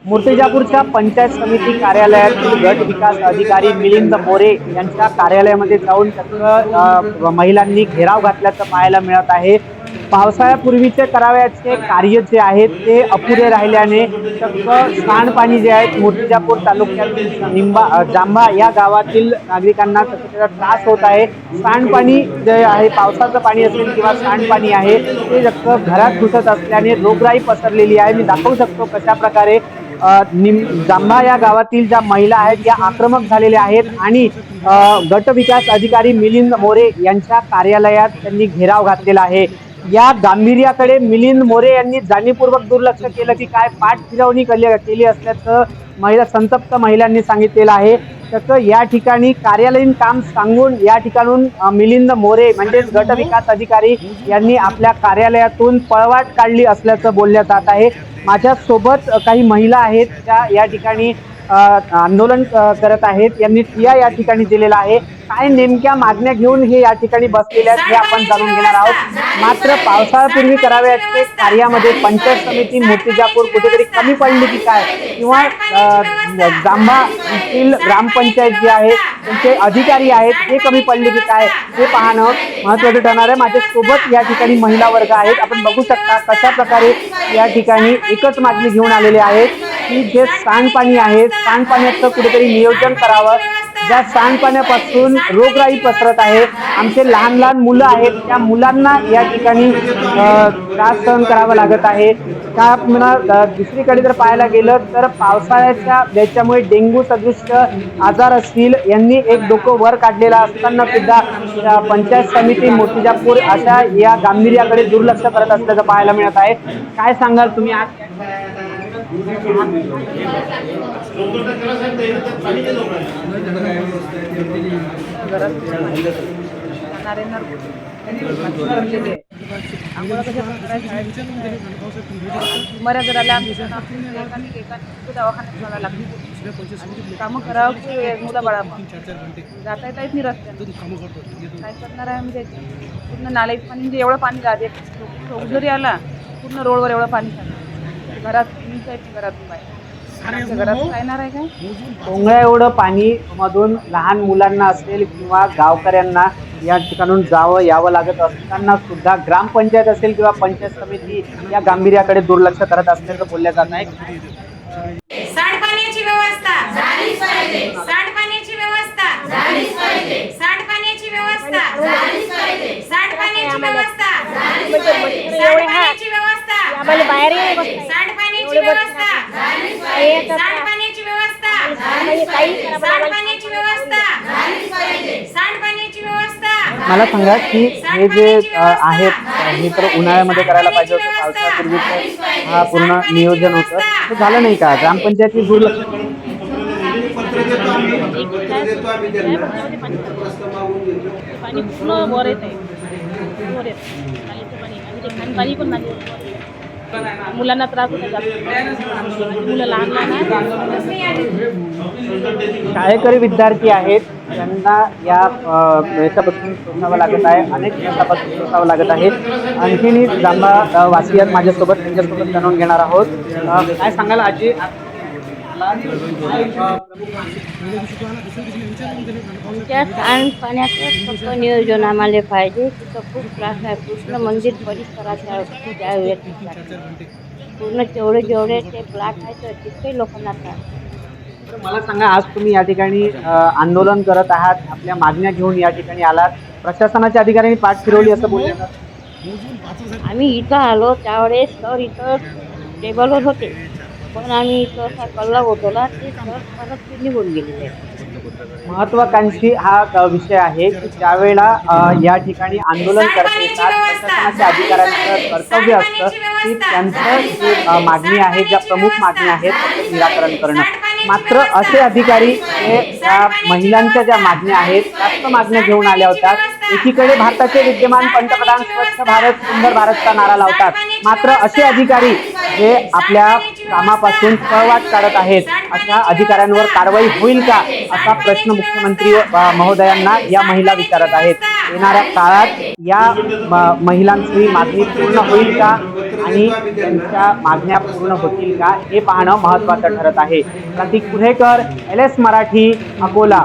मूर्तिजापूरच्या पंचायत समिती कार्यालयातील गट विकास अधिकारी मिलिंद मोरे यांच्या कार्यालयामध्ये जाऊन चक्क महिलांनी घेराव घातल्याचं पाहायला मिळत आहे। पावसाळ्यापूर्वीचे करावयाचे कार्य जे आहेत ते अपुरे राहिल्याने चक्क सांडपाणी जे आहेत मूर्तिजापूर तालुक्यातील जांभा या गावातील नागरिकांना त्याचा त्रास होत आहे। सांडपाणी जे आहे, पावसाचं पाणी असेल किंवा सांडपाणी आहे, ते चक्क घरात घुसत असल्याने रोगराई पसरलेली आहे। मी दाखवू शकतो कशा प्रकारे जांभा या गावातील ज्या महिला आहेत या आक्रमक झालेल्या आहेत आणि गट विकास अधिकारी मिलिंद मोरे यांच्या कार्यालयात त्यांनी घेराव घातलेला आहे। या गांभीर्याकडे मिलिंद मोरे यांनी जाणीवपूर्वक दुर्लक्ष केलं की काय, पाठफिरवणी केली असल्याचं संतप्त महिलांनी सांगितलेलं आहे। तसं या ठिकाणी कार्यालयीन काम सांगून या ठिकाणून मिलिंद मोरे म्हणजेच गट विकास अधिकारी यांनी आपल्या कार्यालयातून पळवाट काढली असल्याचं बोललं जात आहे। माझ्या सोबत काही महिला आहेत त्या या ठिकाणी आंदोलन करत आहेत, यांनी ठिय्या या ठिकाणी दिलेला आहे। काय नेमक्या मागण्या घेऊन हे या ठिकाणी बसलेले आहेत हे आपण जाणून घेणार आहोत। मात्र पावसाळ्यापूर्वी करावयाचे कार्यामध्ये पंचायत समिती मूर्तिजापूर कुठेतरी कमी पडली की काय, किंवा जांभा येथील ग्रामपंचायत जी आहे त्यांचे अधिकारी आहेत हे कमी पडले की काय, हे पाहणं महत्त्वाचं ठरणार आहे। माझ्या सोबत या ठिकाणी महिला वर्ग आहेत, आपण बघू शकता कशा प्रकारे या ठिकाणी एकच मागणी घेऊन आलेले आहेत की जे सांडपाणी आहे, सांडपाण्याचं कुठेतरी नियोजन करावं। ज्या सांडपाण्यापासून रोगराई पसरत आहे, आमचे लहान लहान मुलं आहेत, त्या मुलांना या ठिकाणी त्रास सहन करावा लागत आहे। दुसरीकडे जर पाहायला गेलं तर पावसाळ्याच्या याच्यामुळे डेंग्यू सदृश आजार असतील, यांनी एक डोकं वर काढलेला असताना सुद्धा पंचायत समिती मूर्तिजापूर अशा या गांभीर्याकडे दुर्लक्ष करत असल्याचं पाहायला मिळत आहे। काय सांगाल तुम्ही आज? मऱ्या घराला दवाखान्यात जावं लागतं, कामं करावं की मुलं बाळा जाता येता येत नाही रस्त्याने, काय करणार आहे म्हणजे पूर्ण नाल्यात पाणी, म्हणजे एवढं पाणी राहते जरी आला पूर्ण रोडवर एवढं पाणी चालतं, घरात घरातून बाहेर घरात राहणार आहे काय? डोंगळ्या एवढं पाणी मधून लहान मुलांना असेल किंवा गावकऱ्यांना या ठिकाणून यावं लागत असताना सुद्धा ग्रामपंचायत असेल किंवा पंचायत समिती या गांभीर्याकडे दुर्लक्ष करत असल्याचं बोललं जात आहे। सांडपाण्याची व्यवस्था झालीच पाहिजे, सांडपाण्याची व्यवस्था झालीच पाहिजे, सांडपाण्याची व्यवस्था झालीच पाहिजे, सांडपाण्याची व्यवस्था झालीच पाहिजे, सांडपाण्याची व्यवस्था आम्हाला बाहेर सांडपाण्याची व्यवस्था झालीच पाहिजे, सांडपाण्याची व्यवस्था झालीच पाहिजे, सांडपाण्याची व्यवस्था झालीच पाहिजे, सांडपाण्याची व्यवस्था। मला सांगा की हे जे आहेत हे तर उन्हाळ्यामध्ये करायला पाहिजे होतं, पावसाळ्यापूर्वीच हा पूर्ण नियोजन होतं, ते झालं नाही का? ग्रामपंचायती दुर्लक्ष पाणी पूर्ण वर येत आहे, वर येत पाणी पाणी पण नाही, मुलांना त्रास होतो, मुलं लहान लहान शाळेकरी विद्यार्थी आहेत, त्यांना याच्यापासून सोसावं लागत आहे, अनेक दिवसापासून सोसावं लागत आहे। आणखीनही जांभा वासी आहेत माझ्यासोबत, त्यांच्यासोबत जाणून घेणार आहोत। काय सांगाल आजी? त्या सांडपाण्याचं फक्त नियोजन आम्हाला पाहिजे, तिथं खूप त्रास आहे। कृष्ण मंदिर परिसराच्या पूर्ण जेवढे ते प्लॉट आहेत तितके लोकांना त्रास। मला सांगा, आज तुम्ही या ठिकाणी आंदोलन करत आहात, आपल्या मागण्या घेऊन या ठिकाणी आलात, प्रशासनाच्या अधिकाऱ्यांनी पाठ फिरवली असं बोलले जातं। आम्ही इथं आलो त्यावेळेस सर इथं टेबलवर होते, पण आम्ही इथं असा कल्ला उठवला ते सर परत निघून गेलेले। महत्वाकांक्षी हा विषय आहे की ज्यावेळेला या ठिकाणी आंदोलन करते येतात, प्रशासनाच्या अधिकाऱ्यांचं कर्तव्य असतं की त्यांचं जी मागणी आहे, ज्या प्रमुख मागण्या आहेत त्याचं निराकरण करणं। मात्र असे अधिकारी हे त्या महिलांच्या ज्या मागण्या आहेत जास्त मागण्या घेऊन आल्या होत्या। एकीकडे भारताचे विद्यमान पंतप्रधान स्वच्छ भारत सुंदर भारतचा नारा लावतात, मात्र असे अधिकारी जे आपल्या कामापासून पळवाट काढत आहेत अशा अधिकाऱ्यांवर कारवाई होईल का असा प्रश्न मुख्यमंत्री महोदयांना या महिला विचारत आहेत. येणाऱ्या काळात या महिलांची मागणी पूर्ण होईल का आणि त्यांच्या मागण्या पूर्ण होतील का हे पाहणं महत्त्वाचं ठरत आहे. प्रतीक पुणेकर, LS मराठी, अकोला.